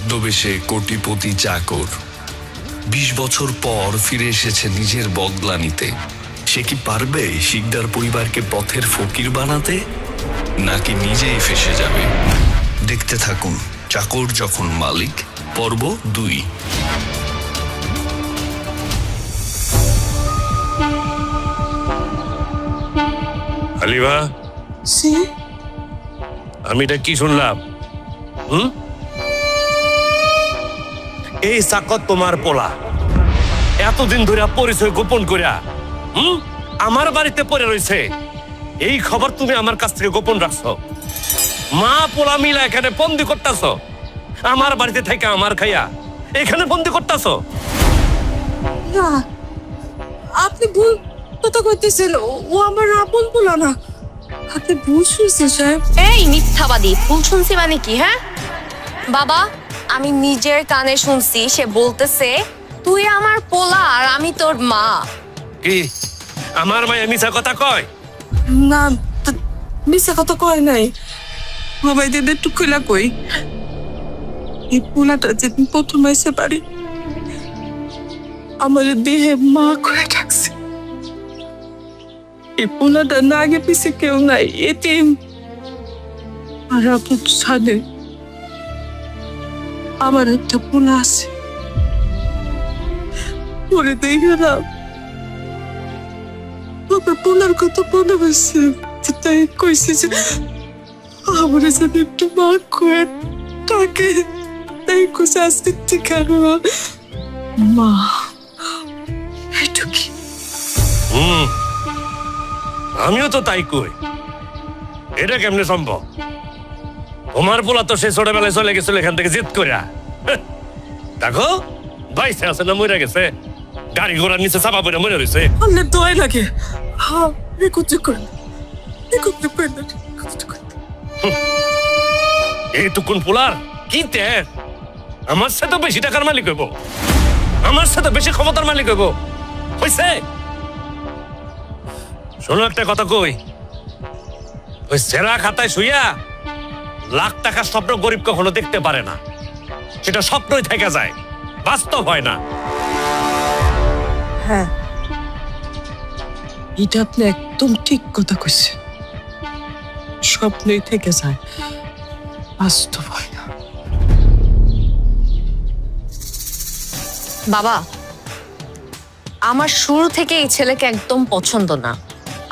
ছদ্মবেশে কোটিপতি চাকর ২০ বছর পর ফিরে এসেছে নিজের বদলা নিতে। সে কি পারবে শিকদার পরিবারকে পথের ফকির বানাতে, নাকি নিজেই ফেসে যাবে? দেখতে থাকুন চাকর যখন মালিক, পর্ব ২। হালিমা, আমি এটা কি শুনলাম? এই চাকর তোমার পোলা এতদিন ধরে পরিচয় গোপন করিয়া আমার বাড়িতে পড়ে রয়েছে, এই খবর তুমি আমার কাছ থেকে গোপন রাখছো। মা পোলা মিলা এখানে বন্দি করতেছ, আমার বাড়িতে থেকে আমার খাইয়া এখানে বন্দি করতেছ। না, আপনি ভুল কথা কইতেছেন। ও আমার আপন পোলা না। আপনি ভুল শুনছেন সাহেব। এই মিথ্যাবাদী, ভুল শুনছি মানে কি? হ্যাঁ বাবা, আমি নিজের কানে শুনছি, সে বলতেছে তুই আমার পোলা আর আমি তোর মা। কি আমার মায়ে মিছা কথা কয়? না, মিথ্যা কথা কয় নাই। বাবা দিদি একটু খুলা কই, এই পোলাটা যেদিন প্রথম এসে পারি আমার দেহে মা করে ডাকছে। এই পোলাটা না আগে পিছে কেউ নাই, এতিম। আর আপনি তো জানেন আমার একটা পোলা আছে, পরে দেখে না আমার পোলার কথা মনে হয়েছে, তাই কইছে যে আমার সাথে একটু মা করে তাকে, তাই কইছে আসতে কেন মা। এটা কি? আমিও তো তাই কই, এটা কেমনে সম্ভব? তোমার পোলা তো সে ছোটবেলায় চলে গেছিল এখান থেকে জিদ করিয়া। দেখো বাইসে আছে না মরে গেছে, গাড়ি ঘোড়ার নিচে চাপা পড়ে মরে রয়েছে। আল্লাহ দোয়াই লাগে। হ্যাঁ, এইটুকুন পোলার কি তেজ? আমার সাথে বেশি টাকার মালিক হইব, আমার সাথে বেশি ক্ষমতার মালিক হইব, হইছে? শোনো একটা কথা কই, ওই সেরা খাতায় শুইয়া লাখ টাকার স্বপ্ন গরিব কখনো দেখতে পারে না, সেটা স্বপ্নই থেকে যায়, বাস্তব হয় না। হ্যাঁ, এটা আপনি একদম ঠিক কথা কইছেন। স্বপ্নই থেকে যায়, বাস্তব হয় না। বাবা, আমার শুরু থেকে এই ছেলেকে একদম পছন্দ না।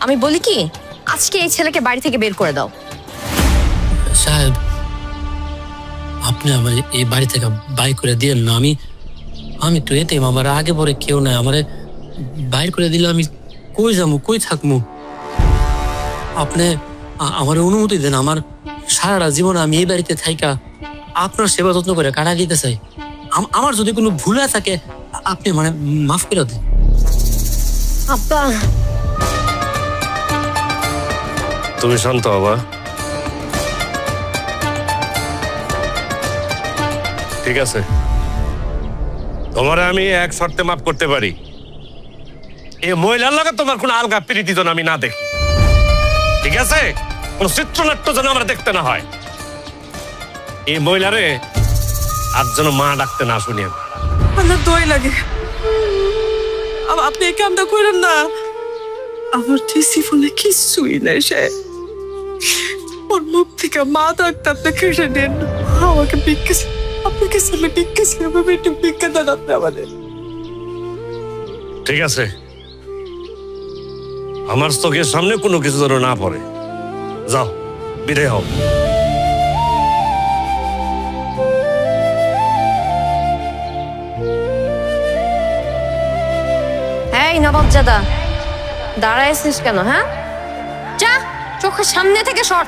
আমি বলি কি, আজকে এই ছেলেকে বাড়ি থেকে বের করে দাও। সাহেব, আপনি আমার এই বাড়ি থেকে বাইর করে দিলেন না। আমি তো এতে আমার আগে পরে কেউ নাই, আমার বাইর করে দিলে আমি কই যাবো, কই থাকবো? আপনি আমার অনুমতি দেন, আমার সারাটা জীবন আমি এই বাড়িতে থাইকা আপনার সেবা যত্ন করে কাটা দিতে চাই। আমার যদি কোনো ভুল থাকে আপনি মানে মাফ করে দেন। আব্বা, তুমি শান্ত বাবা, ঠিক আছে? তোমার আমি এক শর্তে মাফ করতে পারি, এই মহিলার লাগে তোমার কোনো আলগা প্রীতি যেন আমি না দেখি, ঠিক আছে? কোন চিত্রনাট্য যেন আমরা দেখতে না হয়। এই মহিলারে আর যেন মা ডাকতে না শুনি আমি। আল্লাহ দোয়াই লাগে। আপনি এই কামটা করেন না। আমার জীবনে কিছুই নাই। সে ওর মুখ থেকে মা ডাকতে আপনি কেটে নেন। আমাকে ভিক্ষা, আপনার কাছে আমি ভিক্ষা ছিলাম, একটু ভিক্ষা দেন আপনি আমাদের। ঠিক আছে, আমার চোখের সামনে কোনো কিছু যেন না পড়ে। যাও, বিদায় হও। এই নবাবজাদা, দাঁড়াইছিস কেন? হ্যাঁ, যা, চোখের সামনে থেকে সর।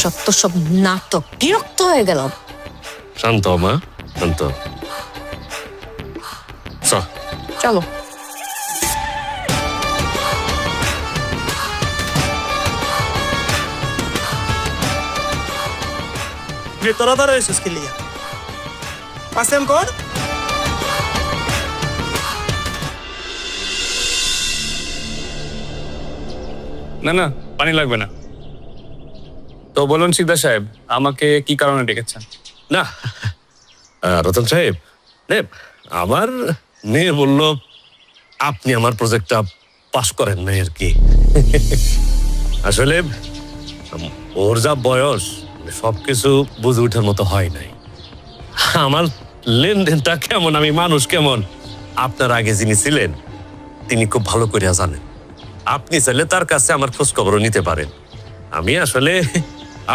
যত সব নাটক, বিরক্ত হয়ে গেলাম। শান্ত মা, শান্ত। চলো। তোরা ধরে এসেছিস কি লিয়া? পাসেম কর। না না, পানি লাগবে না। তো বলুন সিকদার সাহেব, আমাকে কি কারণে ডেকেছেন? না রতন সাহেব, আমার মেয়ে বলল আপনি আমার প্রজেক্টটা পাস করেন নাই আর কি। আসলে ওর যা বয়স, সবকিছু বুঝে ওঠার মতো হয় নাই। আমার লেনদেনটা কেমন, আমি মানুষ কেমন, আপনার আগে যিনি ছিলেন তিনি খুব ভালো করে জানেন। আপনি চাইলে তার কাছে আমার খোঁজ খবরও নিতে পারেন। আমি আসলে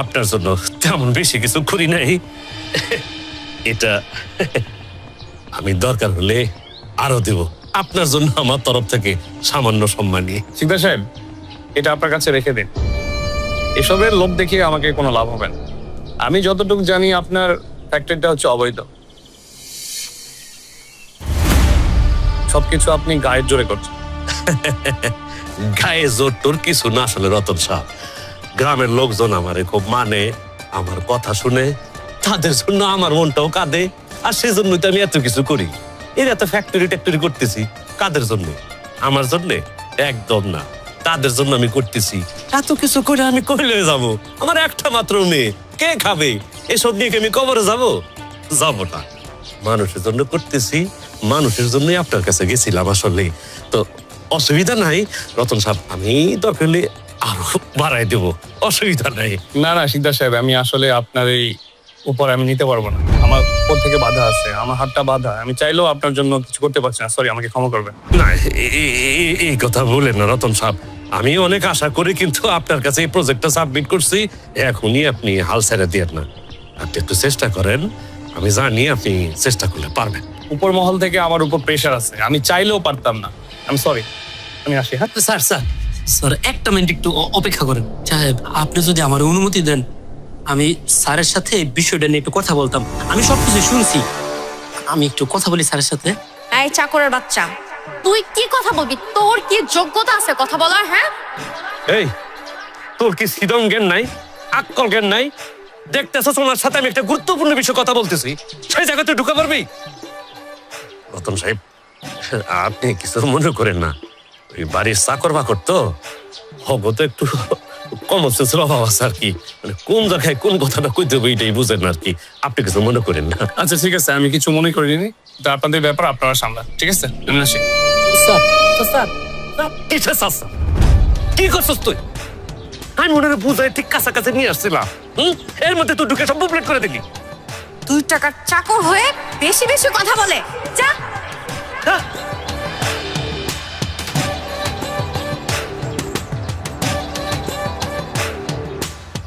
আপনার জন্য তেমন বেশি কিছু করি নাই। এটা আমি দরকার হলে আরো দেব আপনার জন্য, আমার তরফ থেকে সামান্য সম্মানী। সিকদার সাহেব, এটা আপনার কাছে রেখে দিন। এসবের লোভ দেখিয়ে আমাকে কোনো লাভ হবে না। আমি যতটুকু জানি আপনার ফ্যাক্টরিটা হচ্ছে অবৈধ। সবকিছু আপনি গায়ের জোরে করছেন। গায়ে জোর টোর কিছু না আসলে রতন সাহেব, গ্রামের লোকজন আমারে খুব মানে, আমার কথা শুনে, তাদের জন্য আমার মনটাও কাঁদে, আর সেই জন্যই তো আমি এত কিছু করি। এরা তো ফ্যাক্টরি করতেছি কাদের জন্য? আমার জন্য? একদম না, তাদের জন্য আমি করতেছি। এত কিছু করে আমি কইলে যাব? আমার একটা মাত্র মেয়ে, কে খাবে? এসব নিয়ে কি আমি কবরে যাব? যাব না। মানুষের জন্য করতেছি, মানুষের জন্যই আপনার কাছে গেছিলাম আসলে। তো অসুবিধা নাই রতন সাহেব, আমি দরকার হলে আরো বাড়াই দেব, অসুবিধা নাই। না না সিকদার সাহেব, আমি আসলে আপনার এই উপর আমি নিতে পারবো না। আমার উপর থেকে বাধা আছে, আমার হাতটা বাধা। আমি চাইলেও আপনার জন্য কিছু করতে পারছি না। সরি, আমাকে ক্ষমা করবেন। না, এই কথা বলেন না রতন সাহেব। আমি অনেক আশা করি কিন্তু আপনার কাছে এই প্রজেক্টটা সাবমিট করছি, এখনই আপনি হাল ছেড়ে দিয়ে না। আপনি একটু চেষ্টা করেন, আমি জানি আপনি চেষ্টা করলে পারবেন। উপর মহল থেকে আমার উপর প্রেশার আছে, আমি চাইলেও পারতাম না। আমি সরি, আমি আসি। হ্যাঁ স্যার স্যার স্যার, একটা মিনিট একটু অপেক্ষা করেন। সাহেব, আপনি যদি আমার অনুমতি দেন, আমি স্যারের সাথে এই বিষয়টা নিয়ে একটু কথা বলতাম। আমি সবকিছু শুনছি, আমি একটু কথা বলি স্যারের সাথে। এই চাকরের বাচ্চা, তুই কি কথা বলবি? তোর কি যোগ্যতা আছে কথা বলার? হ্যাঁ, এই তোর কি সিদম জ্ঞান নাই, আক্কল জ্ঞান নাই? দেখতেছস ওনার সাথে আমি একটা গুরুত্বপূর্ণ বিষয় কথা বলতেছি, সেই জায়গায় তুই ঢুকে পারবি? রতন সাহেব, আপনি কিছু মনে করেন না, ওই বাড়ির চাকর বাকর তো হবো তো একটু কমন সেন্সের অভাব আছে আর কি। মানে কোন জায়গায় কোন কথাটা কইতে হবে এটাই বুঝেন না আর কি। আপনি কিছু মনে করেন না। আচ্ছা ঠিক আছে, আমি কিছু মনে করিনি। তো আপনাদের ব্যাপার আপনারা সামলান, ঠিক আছে? আমি আসি। স্যার স্যার কিসের চাচা? কি করছস তুই? আমি মনে হয় বুঝাই ঠিক কাছাকাছি নিয়ে আসছিলাম, এর মধ্যে তুই ঢুকে সব বুবলেট করে দিলি। 2 টাকার চাকর হয়ে বেশি বেশি কথা বলে, যা। হ্যাঁ?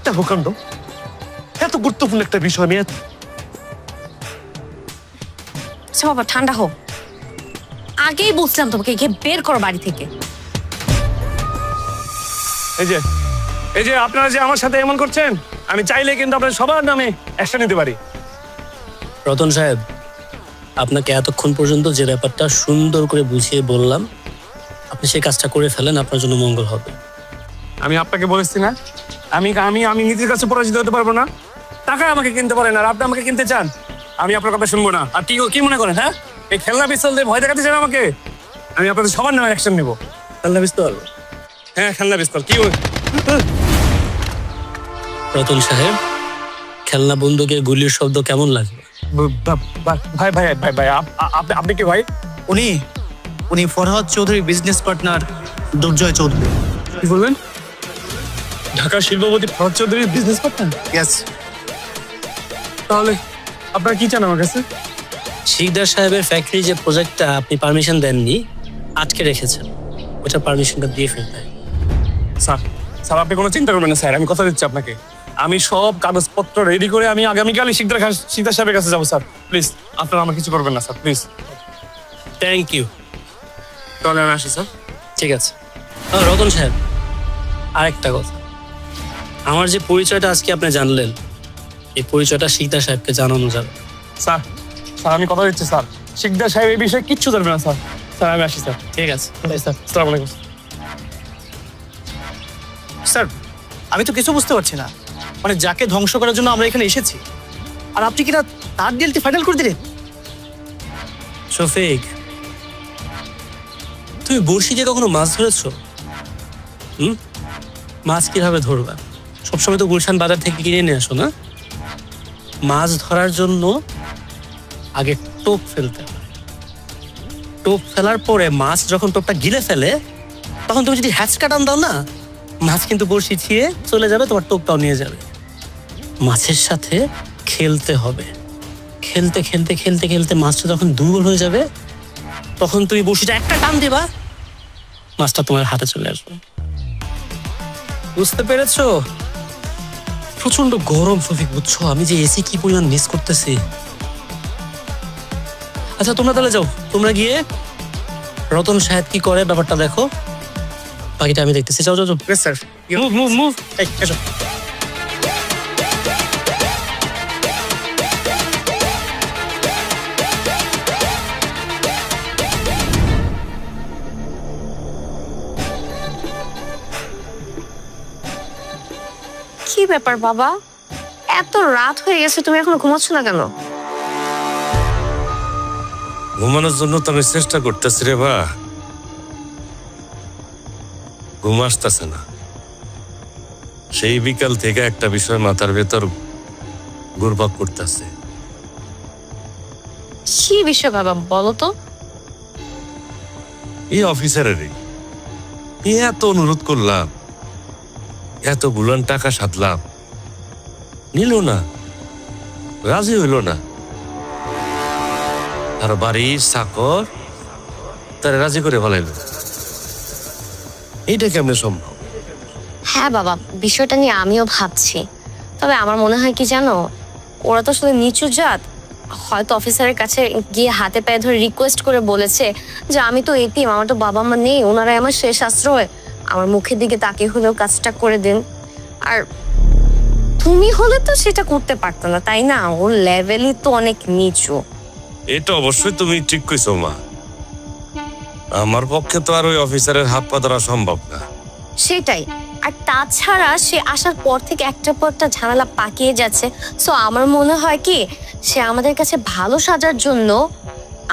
দেখো কাণ্ড, এত গুরুত্বপূর্ণ একটা বিষয় আমি আচ্ছা বাবা, ঠান্ডা হোক। আগেই বলছিলাম তোমাকে গিয়ে বের করো বাড়ি থেকে। এই যে আপনারা যে আমার সাথে এমন করছেন, আমি চাইলে কিন্তু আপনার সবার নামে অ্যাকশন নিতে পারি। রতন সাহেব, আপনাকে এতক্ষণ পর্যন্ত যে ব্যাপারটা সুন্দর করে বুঝিয়ে বললাম, আপনি সেই কাজটা করে ফেলেন, আপনার জন্য মঙ্গল হবে। আমি আপনাকে বলেছি না, আমি আমি আমি নিজের কাছে পরাজিত হতে পারবো না। টাকা আমাকে কিনতে পারেন, আর আপনি আমাকে কিনতে চান। আমি আপনার কথা শুনবো না। আর কি মনে করেন? হ্যাঁ, এই খেলনা পিস্তল দিয়ে ভয় দেখাতে চান আমাকে? আমি আপনাদের সবার নামে অ্যাকশন নেবো। খেলনা পিস্তল? হ্যাঁ, খেলনা পিস্তল। কি রতন সাহেব, খেলনা বন্দুকের গুলির শব্দ কেমন লাগে? ভাই ভাই ভাই ভাই, আপনি কি ভাই? উনি ফরহাদ চৌধুরী বিজনেস পার্টনার দুর্জয় চৌধুরী। কি বলবেন? ঢাকা শিল্পপতি ফরহাদ চৌধুরীর বিজনেস পার্টনার? ইয়েস। তাহলে আপনারা কি চান আমার কাছে? শিকদার সাহেবের ফ্যাক্টরি যে প্রজেক্টটা আপনি পারমিশন দেননি, আটকে রেখেছেন, ওটা পারমিশনটা দিয়ে ফেলতে। স্যার আপনি কোনো চিন্তা করবেন না স্যার, আমি কথা দিচ্ছি আপনাকে। আমি সব কাগজপত্র রেডি করে আমি আগামীকালই শিকদার সাহেবের কাছে যাবো স্যার। প্লিজ আপনারা আমার কিছু করবেন না স্যার, প্লিজ। Thank you. তাহলে আমি আসি স্যার। ঠিক আছে। রতন সাহেব, আরেকটা কথা, আমার যে পরিচয়টা আজকে আপনি জানলেন, এই পরিচয়টা শিকদার সাহেবকে জানানো যাবে। স্যার আমি কথা দিচ্ছি স্যার, শিকদার সাহেব এই বিষয়ে কিচ্ছু জানবে না স্যার। স্যার আমি আসি স্যার। ঠিক আছে স্যার, আসসালামু আলাইকুম। স্যার, আমি তো কিছু বুঝতে পারছি না। মানে যাকে ধ্বংস করার জন্য আমরা এখানে এসেছি, আর আপনি কিনা তার ডিলটি ফাইনাল করে দিলেন। শফিক, তুমি বড়শি দিয়ে কখনো মাছ ধরেছো? মাছ কিভাবে ধরবা? সবসময় তো গুলশান বাজার থেকে কিনে নিয়ে আসো না? মাছ ধরার জন্য আগে টোপ ফেলতে হয়। টোপ ফেলার পরে মাছ যখন টোপটা গিলে ফেলে, তখন তুমি যদি হ্যাচকা টান দাও না, মাছ কিন্তু বড়শি ছিঁড়ে চলে যাবে, তোমার টোপটাও নিয়ে যাবে। মাছের সাথে খেলতে হবে। খেলতে খেলতে খেলতে খেলতে মাছটা যখন দুর্বল হয়ে যাবে, তখন তুমি বড়শিটা একটা টান দিবা, মাছটা তোমার হাতে চলে আসবে। বুঝতে পেরেছো? প্রচন্ড গরম শফিক, বুঝছো? আমি যে এসি কি পরিমাণ মিস করতেছি। আচ্ছা তোমরা তাহলে যাও, তোমরা গিয়ে রতন সাহেব কি করে ব্যাপারটা দেখো, বাকিটা আমি দেখতেছি। যাও যাও যাও। স্যার। Move move move. এই এসো। কি ব্যাপার বাবা, এত রাত হয়ে গেছে, তুমি এখনো ঘুমাচ্ছ না কেন? ঘুমানোর জন্য তো আমি চেষ্টা করতেছি রে বা, ঘুম আসতেছে না। সেই বিকাল থেকে একটা বিষয় মাথার ভেতর ঘুরপাক করতেছে। কি বিষয় বাবা, বলো তো। এই অফিসারেরই এত অনুরোধ করলাম, এত বুলান টাকা সাধলাম, নিল না, রাজি হইল না। তার বাড়ির চাকর তার রাজি করে ফেলাইল। এইটা কেমনে সম্ভব? হ্যাঁ বাবা, বিষয়টা নিয়ে আমিও ভাবছি। তবে আমার মনে হয় কি জানো, ওরা তো আসলে নিচু জাত। হয়তো অফিসারের কাছে গিয়ে হাতে পায়ে ধরে রিকোয়েস্ট করে বলেছে যে আমি তো এতিম, আমার তো বাবা মা নেই, ওনারাই আমার শেষ আশ্রয়, আমার মুখের দিকে তাকিয়ে হলেও কাজটা করে দিন। আর তুমি হলে তো সেটা করতে পারতো না, তাই না? ওর লেভেলই তো অনেক নিচু। এটা অবশ্যই তুমি ঠিক কইছো মা। আমার পক্ষে তো আর ওই অফিসারের হাত পা ধরা সম্ভব না। সেটাই। আর তাছাড়া সে আসার পর থেকে একটার পর একটা ঝামেলা পাকিয়ে যাচ্ছে। সো আমার মনে হয় কি, সে আমাদের কাছে ভালো সাজার জন্য,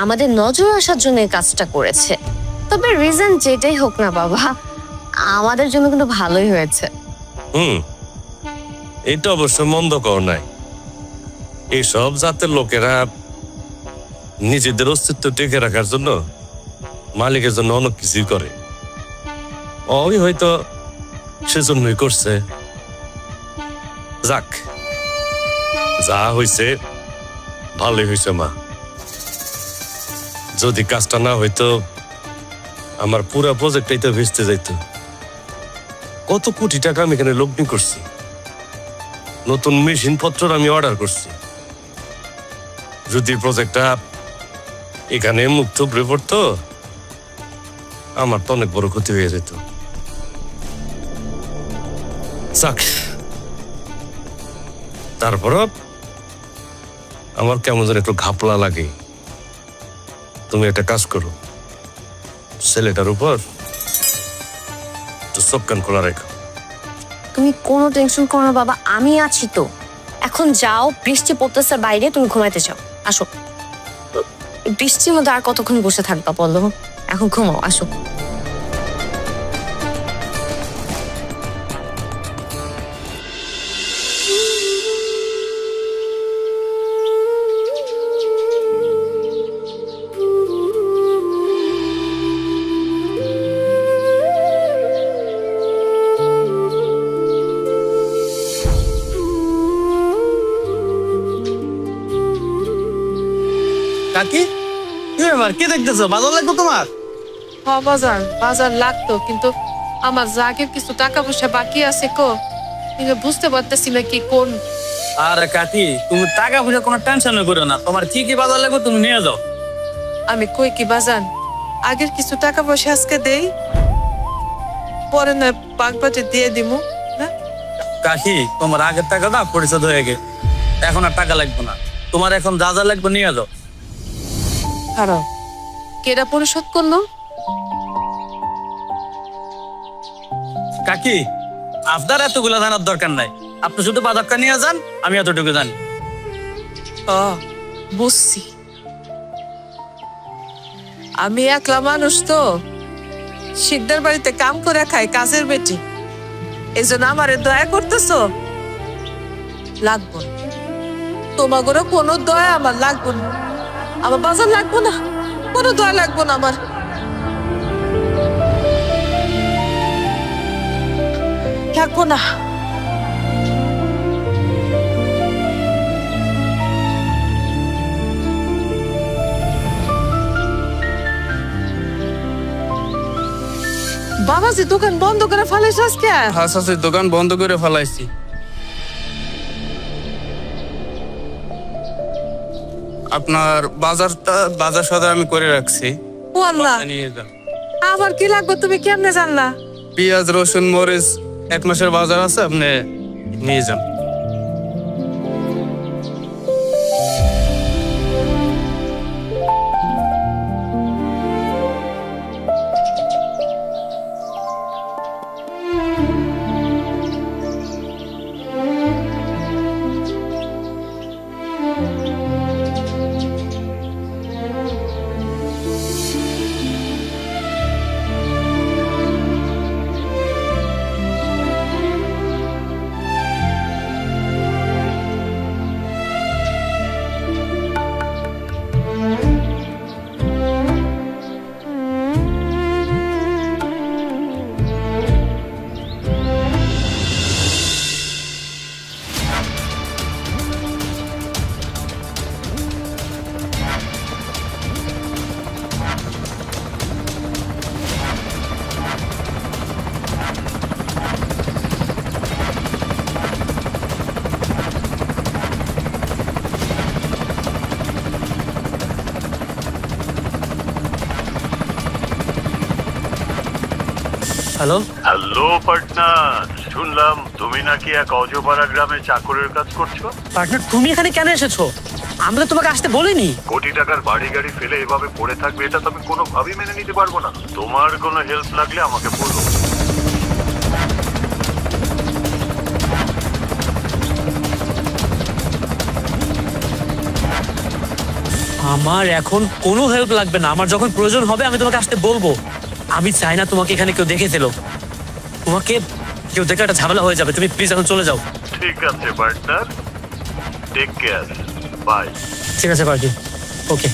আমাদের নজর আসার জন্য এই কাজটা করেছে। তবে রিজন যেটাই হোক না বাবা, আমাদের জন্য কিন্তু ভালোই হয়েছে। এটা অবশ্য মন্দ কর নাই। এইসব জাতের লোকেরা নিজেদের অস্তিত্ব টিকে রাখার জন্য মালিকের জন্য অনেক কিছুই করে। ওই হয়তো সেজন্যই করছে। যাক, যা হইছে ভালোই হয়েছে মা। যদি কাজটা না হইতো, আমার পুরা প্রজেক্টটাই তো ভেস্তে যাইতো। কত কোটি টাকা আমি এখানে লগ্নি করছি, নতুন মেশিন পত্র আমি অর্ডার করছি। যদি প্রজেক্টটা এখানে মুখ থুবড়ে পড়তো, আমার তো অনেক বড় ক্ষতি হয়ে যেত। যাক, তারপরও আমার কেমন যেন একটু ঘাপলা লাগে। তুমি একটা কাজ করো, ছেলেটার উপর একটু চোখ কান খোলা রেখো। তুমি কোনো টেনশন করো না বাবা, আমি আছি তো। এখন যাও, বৃষ্টি পড়তেছে বাইরে, তুমি ঘুমাইতে যাও। আসো। বৃষ্টির মধ্যে আর কতক্ষণ বসে থাকবা বলো? এখন ঘুমাও, আসো। কাকি, কি ব্যাপার? কে দেখতেছো? বাজার লাগবে তোমার? বাজার বাজার লাগতো, কিন্তু আমার জাগের কিছু টাকা পয়সা বাকি আছে কো, কিন্তু বুঝতে পারতেছি না কি কোন। আরে কাকি, তুমি টাকা পয়সা কোনো টেনশন করো না, তোমার কি কি বাজার লাগবে তুমি নিয়ে যাও। আমি কই কি বাজান, আগের কিছু টাকা পয়সা আজকে দেই, পরে না বাগবাটে দিয়ে দিমু না। কাকি, তোমার আগের টাকাটা পরিশোধ হয়ে গেছে, এখন আর টাকা লাগবে না। তোমার এখন যা যা লাগবে নিয়ে যাও। খারাপ, কেডা পরিশোধ করলো? কাকি, আপনার এতগুলো জানার দরকার নাই, আপনি শুধু বাজারটা নিয়ে যান, আমি এতটুকু জানি। বুঝছি, আমি একলা মানুষ তো, শিকদার বাড়িতে কাম করে খাই, কাজের বেটি। এই জন্য আমারে দয়া করতেছো? লাগবো না, তোমাগরও কোনো দয়া আমার লাগবো না। আমার বাজার লাগবো না, কোনো দয়া লাগবো না আমার। লাগবো না। বাবাজি দোকান বন্ধ করে ফেলেছ আজকে? হ্যাঁ চাচি, দোকান বন্ধ করে ফেলাইছি। আপনার বাজার সদাই আমি করে রাখছি, ও আল্লাহ, নিয়ে যান। আবার কি লাগবে তুমি কেমনে জানলা? পেঁয়াজ, রসুন, মরিচ 1 মাসের বাজার আছে, আপনি নিয়ে যান। হ্যালো, হ্যালো পার্টনার, শুনলাম তুমি নাকি এক অজপাড়া গ্রামে চাকরের কাজ করছো। পার্টনার তুমি এখানে কেন এসেছো? আমরা তো তোমাকে আসতে বলিনি। কোটি টাকার বাড়ি গাড়ি ফেলে এভাবে পড়ে থাকবে, এটা তো আমি কোনোভাবেই মেনে নিতে পারবো না। তোমার কোনো হেল্প লাগলে আমাকে বলো। আমার এখন কোনো হেল্প লাগবে না। আমার যখন প্রয়োজন হবে আমি তোমাকে আসতে বলবো। আমি চাই না তোমাকে এখানে কেউ দেখে ফেলো। তোমাকে কেউ দেখে একটা ঝামেলা হয়ে যাবে। তুমি প্লিজ এখন চলে যাও। ঠিক আছে পার্টনার, টেক কেয়ার, বাই। ঠিক আছে পার্টি, ওকে।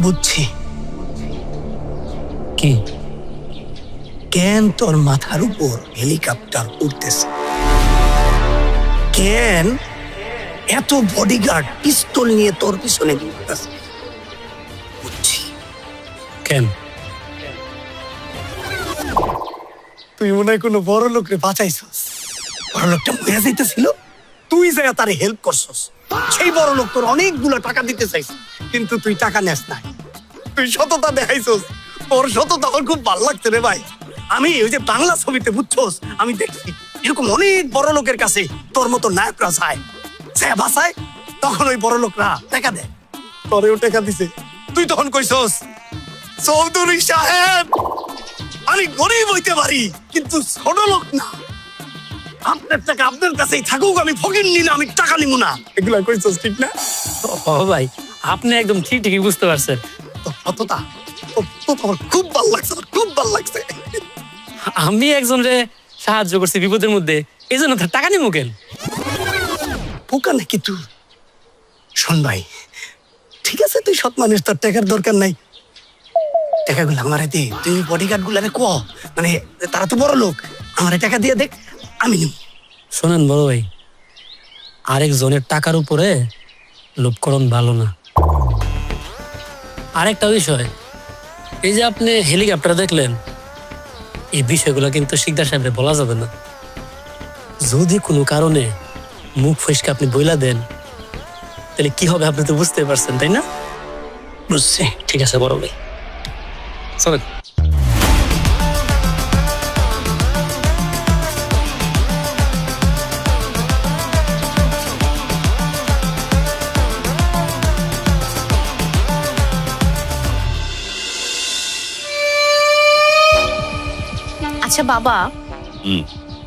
বুঝছি কি? কেন তোর মাথার উপর হেলিকপ্টার উঠতেছে, কেন এত বডিগার্ড পিস্তল নিয়ে তোর পিছনে ঘুরতেছে। বুঝছি কেন? তুই মনে হয় কোনো বড় লোকরে বাঁচাইছস। বড় লোকটা মরে যাইতেছিল, তুই যাই তারে হেল্প করছস। সেই বড় লোক তোর অনেকগুলো টাকা দিতে চাইছ, কিন্তু তুই টাকা নেস নাই। তুই সততা দেখাইছস। তোর সততা আমার খুব ভালো লাগছে রে ভাই। আমি ওই যে বাংলা ছবিতে বুঝছস, আমি দেখছি এরকম অনেক বড় লোকের কাছে তোর মতো নায়করা যায়, সে বাসায়, তখন ওই বড় লোকরা টাকা দেয়। তোরেও টাকা দিছে, তুই তখন কইছস, চৌধুরী সাহেব আমি গরিব হইতে পারি কিন্তু ছোট লোক না, আপনার টাকা আপনার কাছেই থাকুক, আমি ফকির নিলে আমি টাকা নিব না। এগুলা কইছস ঠিক না? ও ভাই, আপনি একদম ঠিকই বুঝতে পারছেন। তোর সততা আমার খুব ভালো লাগছে, আমার খুব ভালো লাগছে। আমি একজনরে সাহায্য করছি বিপদের মধ্যে, এই জন্য তার টাকা নিবো কেন? পোকা নাকি তুই? শোন ভাই, ঠিক আছে তুই সৎ মানুষ, তোর টাকার দরকার নাই, টাকাগুলো আমারে দে। তুই বডিগার্ড গুলারে ক, মানে তারা তো বড় লোক, আমারে টাকা দিয়ে দেখ, আমি নিব। শোনেন বড় ভাই, আরেকজনের টাকার উপরে লোভ করণ ভালো না। আরেকটা বিষয়, এই যে আপনি হেলিকপ্টার দেখলেন, এই বিষয়গুলো কিন্তু শিকদার সাহেবরে বলা যাবে না। যদি কোনো কারণে মুখ ফসকে আপনি বইলা দেন, তাহলে কি হবে আপনি তো বুঝতে পারছেন, তাই না? বুঝছি, ঠিক আছে বড় ভাই, চলেন। আচ্ছা বাবা,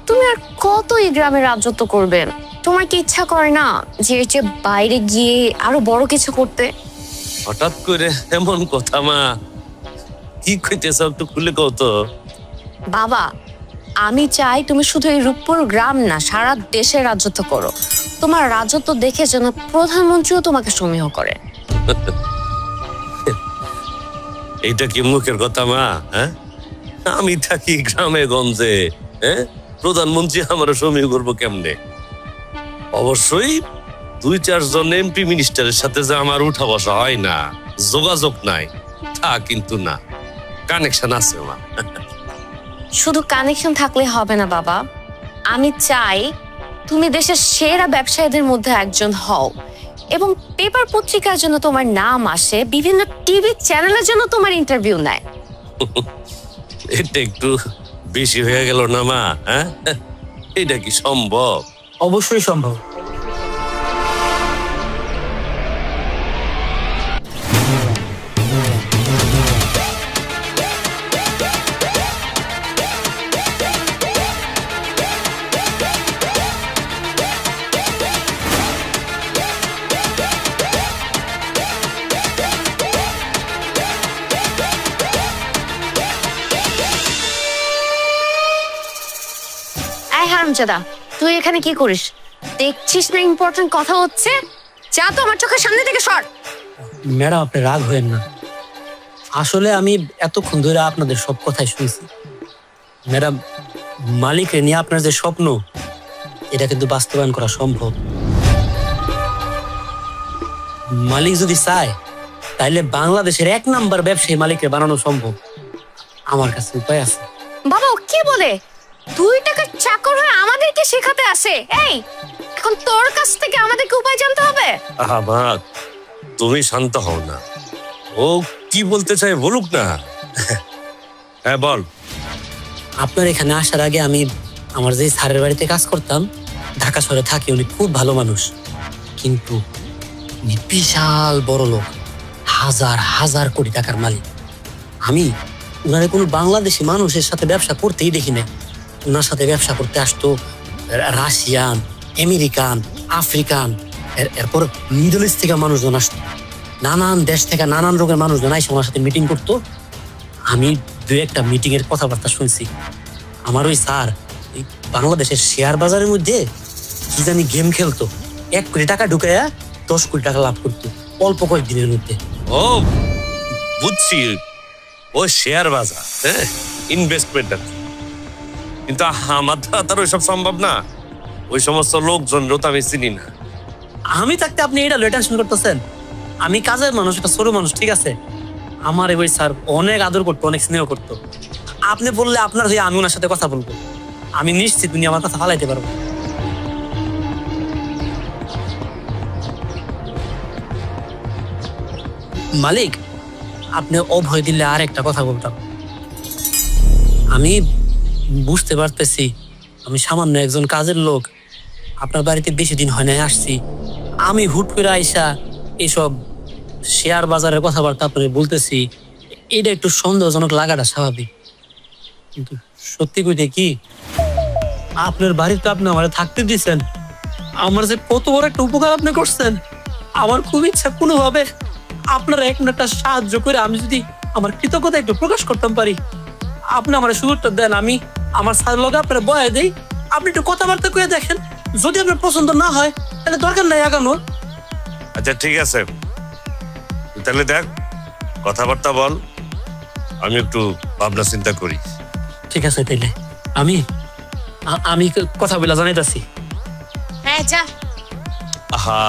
তুমি আর কত এই গ্রামে রাজত্ব করবে? তোমার কি ইচ্ছা করে না যে এর চেয়ে বাইরে গিয়ে আরো বড় কিছু করতে? হঠাৎ করে এমন কথা মা, কি কইতেছ একটু খুলে কও তো। বাবা, আমি চাই তুমি শুধু এই রূপপুর গ্রাম না, সারা দেশে রাজত্ব করো। তোমার রাজত্ব দেখে যেন প্রধানমন্ত্রীও তোমাকে সমীহ করে। এইটা কি মুখের কথা মা? হ্যাঁ, আমি থাকি গ্রামে গঞ্জে, হ্যাঁ, প্রধানমন্ত্রী আমার সমীহ করবো কেমনে? অবশ্যই 2-4 জন এমপি মিনিস্টারের সাথে যে আমার উঠা বসা হয় না, যোগাযোগ নাই তা কিন্তু না, কানেকশন আছে মা। শুধু কানেকশন থাকলে হবে না বাবা, আমি চাই তুমি দেশের সেরা ব্যবসায়ীদের মধ্যে একজন হও এবং পেপার পত্রিকার জন্য তোমার নাম আসে, বিভিন্ন টিভি চ্যানেলের জন্য তোমার ইন্টারভিউ নেয়। এটা একটু বেশি হয়ে গেল না মা? হ্যাঁ, এটা কি সম্ভব? অবশ্যই সম্ভব। এই হারামজাদা, তুই এখানে কি করিস? দেখছিস না ইম্পর্টেন্ট কথা হচ্ছে? যা তো আমার চোখের সামনে থেকে সর। ম্যাডাম, আপনি রাগ হয়েন না। আসলে আমি এতক্ষণ ধরে আপনাদের সব কথাই শুনছি। ম্যাডাম, মালিককে নিয়ে আপনার যে স্বপ্ন, এটা কিন্তু বাস্তবায়ন করা সম্ভব। মালিক যদি চায় তাইলে বাংলাদেশের 1 নাম্বার ব্যবসায়ী মালিককে বানানো সম্ভব। আমার কাছে উপায় আছে। বাবা, ও কি বলে? 2 টাকার চাকর হয়ে আমাদেরকে শেখাতে আসে? এই, এখন তোর কাছ থেকে আমাদেরকে উপায় জানতে হবে? আহা মা, তুমি শান্ত হও না, ও কি বলতে চাই বলুক না। হ্যাঁ বল। আপনার এখানে আসার আগে আমি আমার যে স্যারের বাড়িতে কাজ করতাম, ঢাকা শহরে থাকি, উনি খুব ভালো মানুষ, কিন্তু উনি বিশাল বড় লোক, হাজার হাজার কোটি টাকার মালিক। আমি উনারে কোনো বাংলাদেশি মানুষের সাথে ব্যবসা করতেই দেখি না। ওনার সাথে ব্যবসা করতে আসতো রাশিয়ান, আমেরিকান, আফ্রিকান, এরপর মিডল ইস্ট থেকে মানুষজন আসতো। নানান দেশ থেকে নানান রোগের মানুষজন এসে ওনার সাথে মিটিং করতো। আমি 2-1টা মিটিং এর কথাবার্তা শুনছি। আমার ওই স্যার এই বাংলাদেশের শেয়ার বাজারের মধ্যে কি জানি গেম খেলতো, 1 কোটি টাকা ঢুকাইয়া 10 কোটি টাকা লাভ করতো অল্প কয়েকদিনের মধ্যে। ও বুঝছি, ও শেয়ার বাজার, হ্যাঁ, ইনভেস্টমেন্ট। কিন্তু আমার দ্বারা তার ওইসব সম্ভব না, ওই সমস্ত লোকজনও তো আমি চিনি না। আমি থাকতে আপনি এটা টেনশন করতেছেন? আমি কাজের মানুষ, একটা ছোট মানুষ, ঠিক আছে? আমার ওই স্যার অনেক আদর করতো, অনেক স্নেহ করতো। আপনি বললে আপনার হয়ে আমি ওনার সাথে কথা বলবো, আমি নিশ্চিত উনি আমার কথা ফালাইতে পারবো। মালিক, আপনি অভয় দিলে আর একটা কথা বলতাম। আমি বুঝতে পারতেছি আমি সামান্য একজন কাজের লোক, আপনার বাড়িতে বেশি দিন হয় না আসছি। আমি হুট করে আইসা এইসব শেয়ার বাজারের কথাবার্তা আপনাকে বলতেছি, এটা একটু সন্দেহজনক লাগাটা স্বাভাবিক। কিন্তু সত্যি কইতে কি, আপনার বাড়িতে আপনি আমার থাকতে দিচ্ছেন, আমার যে কত বড় একটা উপকার আপনি করছেন। আমার খুব ইচ্ছা কোনোভাবে আপনার একটা সাহায্য করে আমি যদি আমার কৃতজ্ঞতা একটু প্রকাশ করতাম পারি। আপনি আমার সুযোগটা দেন, আমি আমার স্যার লগে আপনার বয়ে দেই, আপনি একটু কথাবার্তা করে দেখেন। যদি আপনার পছন্দ না হয় তাহলে দরকার নাই আগানোর। আচ্ছা ঠিক আছে, তাহলে দেখ, কথাবার্তা বল, আমি একটু ভাবনা চিন্তা করি। ঠিক আছে, তাইলে আমি কথা বলে জানাইতাছি। হ্যাঁ, যা। আহা,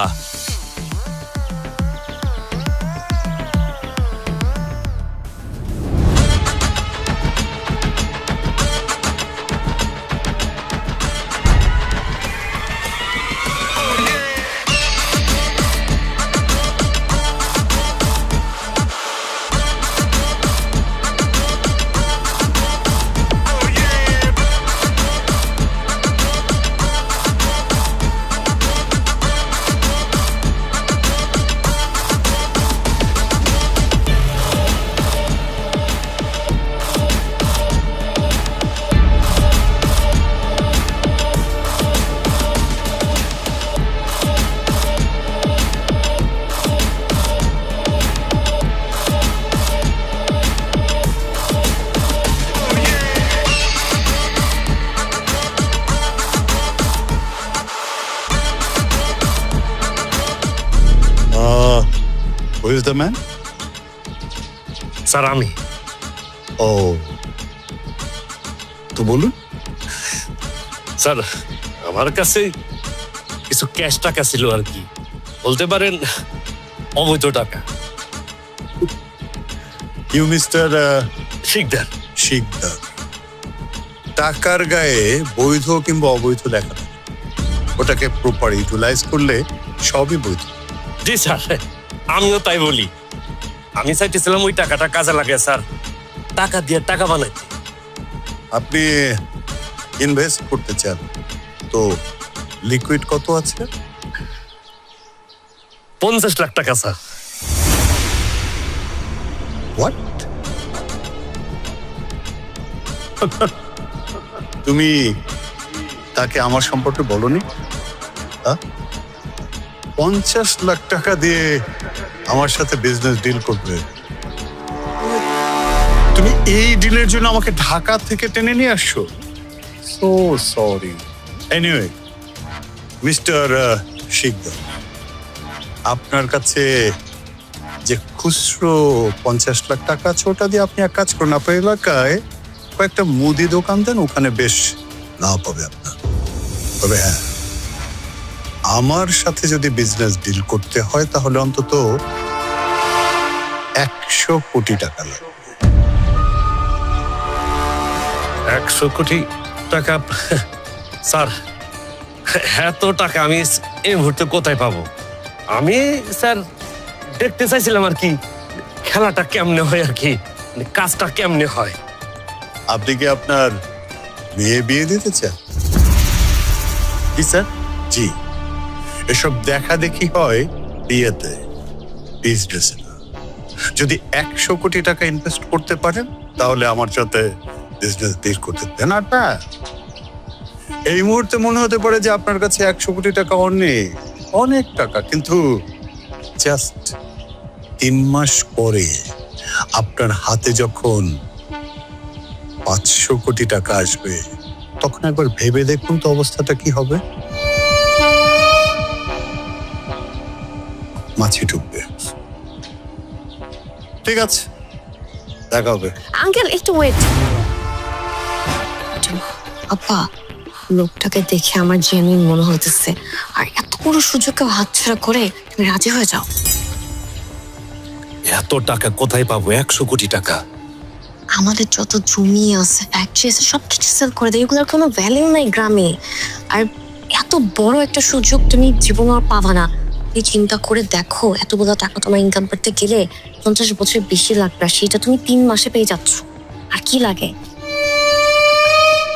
who is the man? Sir আমি। ও, তো বলুন। স্যার আমার কাছে কিছু ক্যাশ টাকা ছিল আর কি, বলতে পারেন অবৈধ টাকা। You mister Sikdar. শিকদার, টাকার গায়ে বৈধ কিংবা অবৈধ লেখা থাকে, ওটাকে প্রপার ইউটিলাইজ করলে সবই বৈধ। জি স্যার, আমিও তাই বলি। আমি চাইতেছিলাম ওই টাকাটা কাজে লাগে স্যার, টাকা দিয়ে টাকা বানাইতে। আপনি ইনভেস্ট করতে চান তো লিকুইড কত আছে? 50 লাখ টাকা স্যার। হোয়াট? তুমি তাকে আমার সম্পর্কে বলনি? 50 লাখ টাকা দিয়ে আমার সাথে বিজনেস ডিল করবে? তুমি এই ডিলের জন্য আমাকে ঢাকা থেকে টেনে নিয়ে আসছো? So sorry. Anyway, mister Sikdar, আপনার কাছে যে খুচরো 50 লাখ টাকা আছে, ওটা দিয়ে আপনি এক কাজ করুন, আপনার এলাকায় কয়েকটা মুদি দোকান দেন, ওখানে বেশ লাভ হবে আপনার। তবে হ্যাঁ, আমার সাথে যদি বিজনেস ডিল করতে হয় তাহলে অন্তত 100 কোটি টাকা লাগবে। 100 কোটি টাকা? স্যার এত টাকা আমি এই মুহূর্তে কোথায় পাবো? আমি স্যার দেখতে চাইছিলাম আর কি খেলাটা কেমনে হয়, আর কি কাজটা কেমনে হয়। আপনি কি আপনার মেয়ে বিয়ে দিতে চান? জি স্যার। জি, এসব দেখা দেখি হয় বিয়েতে, বিজনেসে না। যদি 100 কোটি টাকা ইনভেস্ট করতে পারেন তাহলে আমার সাথে বিজনেস ডিল করতে দেন। আর না, এই মুহূর্তে মনে হতে পারে যে আপনার কাছে 100 কোটি টাকা অনেক অনেক টাকা, কিন্তু জাস্ট 3 মাস পরে আপনার হাতে যখন 500 কোটি টাকা আসবে, তখন একবার ভেবে দেখুন তো অবস্থাটা কি হবে। মাছি ঢুকবে। ঠিক আছে, দেখা হবে। আঙ্কেল একটু ওয়েট। আপা, লোকটাকে দেখে আমার জেনুইন মনে হইতেছে, আর এত বড় সুযোগকে হাতছাড়া করে তুমি রাজি হয়ে যাও। এত টাকা কোথায় পাবো? 100 কোটি টাকা? আমাদের যত জমি আছে, ফ্যাক্টরি আছে, সবকিছু সেল করে দেয়, এগুলোর কোনো ভ্যালু নাই গ্রামে। আর এত বড় একটা সুযোগ তুমি জীবন আর পাবা না। তুমি চিন্তা করে দেখো, এতগুলো টাকা তোমার ইনকাম করতে গেলে 50 বছর বেশি লাগবে, আর সেটা তুমি 3 মাসে পেয়ে যাচ্ছ। আর কি লাগে?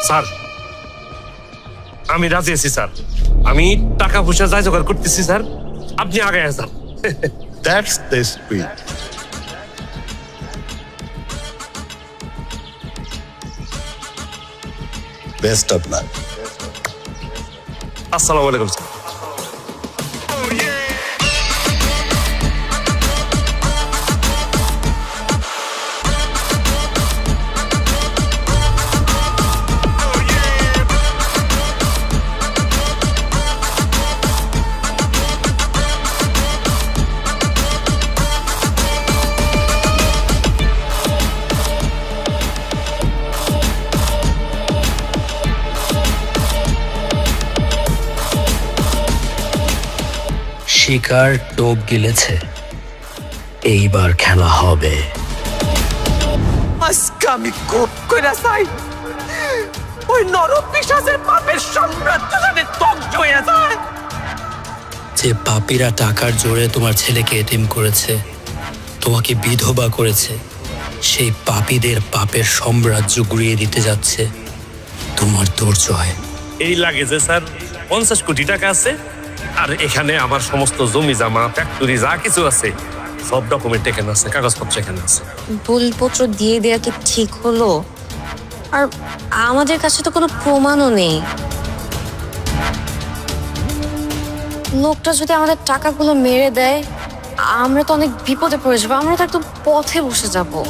স্যার আমি রাজি আছি স্যার, আমি টাকা পয়সা যাই জোগাড় করতেছি স্যার, আপনি আগে আসেন। That's the spirit. Best of luck. আসসালামু আলাইকুম স্যার। শিকার টোপ গিলেছে, এইবার খেলা হবে। আজকে আমি খুব করে চাই ওই নরক পিশাচের পাপের সাম্রাজ্য যাতে ধ্বংস হয়ে যায়। যে পাপীরা টাকার জোরে তোমার ছেলেকে এতিম করেছে, তোমাকে বিধবা করেছে, সেই পাপীদের পাপের সাম্রাজ্য গুড়িয়ে দিতে যাচ্ছে তোমার দুর্জয়। এই লাগে যে স্যার 50 কোটি টাকা আছে, আর এখানে আমার সমস্ত জমি জামা ফ্যাক্টরি যা কিছু আছে সব ডকুমেন্ট এখানে আছে, কাগজপত্র এখানে আছে। দলিলপত্র দিয়ে দেয়া কি ঠিক হলো? আর আমাদের কাছে তো কোনো প্রমাণও নেই। লোকটা যদি আমাদের টাকাগুলো মেরে দেয়, আমরা তো অনেক বিপদে পড়ে যাবো, আমরা তো একদম পথে বসে যাবো।